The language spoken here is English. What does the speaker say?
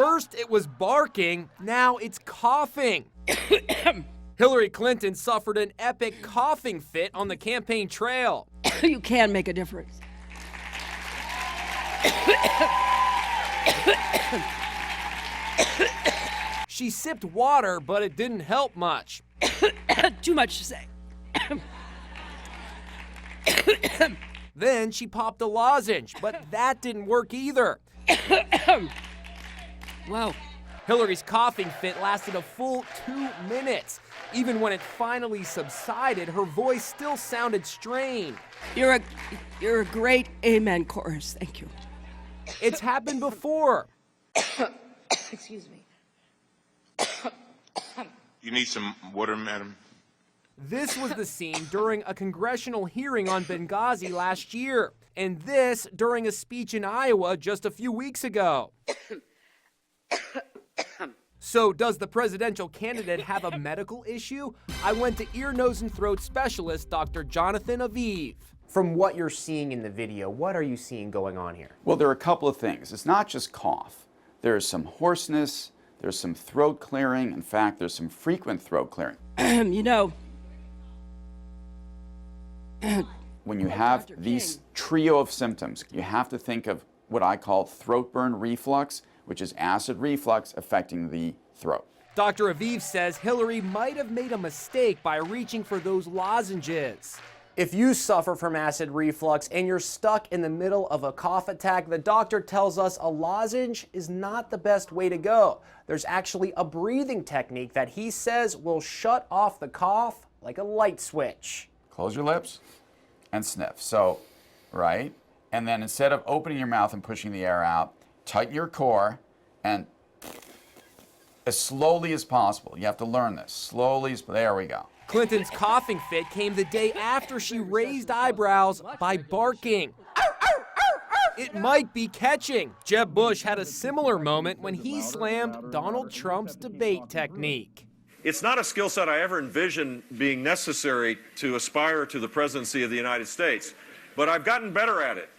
First it was barking, now it's coughing. Hillary Clinton suffered an epic coughing fit on the campaign trail. You can make a difference. She sipped water, but it didn't help much. Too much to say. Then she popped a lozenge, but that didn't work either. Wow. Hillary's coughing fit lasted a full 2 minutes. Even when it finally subsided, her voice still sounded strained. You're a great amen chorus. Thank you. It's happened before. Excuse me. You need some water, madam? This was the scene during a congressional hearing on Benghazi last year, and this during a speech in Iowa just a few weeks ago. So does the presidential candidate have a medical issue? I went to ear, nose, and throat specialist Dr. Jonathan Aviv. From what you're seeing in the video, what are you seeing going on here? Well, there are a couple of things. It's not just cough. There's some hoarseness, there's some throat clearing. In fact, there's some frequent throat clearing. You know, when you have these trio of symptoms, you have to think of what I call throat burn reflux, which is acid reflux affecting the throat. Dr. Aviv says Hillary might have made a mistake by reaching for those lozenges. If you suffer from acid reflux and you're stuck in the middle of a cough attack, the doctor tells us a lozenge is not the best way to go. There's actually a breathing technique that he says will shut off the cough like a light switch. Close your lips and sniff. So, right? And then instead of opening your mouth and pushing the air out, tighten your core and as slowly as possible. You have to learn this. Slowly as, there we go. Clinton's coughing fit came the day after she raised eyebrows by barking. It might be catching. Jeb Bush had a similar moment when he slammed Donald Trump's debate technique. It's not a skill set I ever envisioned being necessary to aspire to the presidency of the United States, but I've gotten better at it.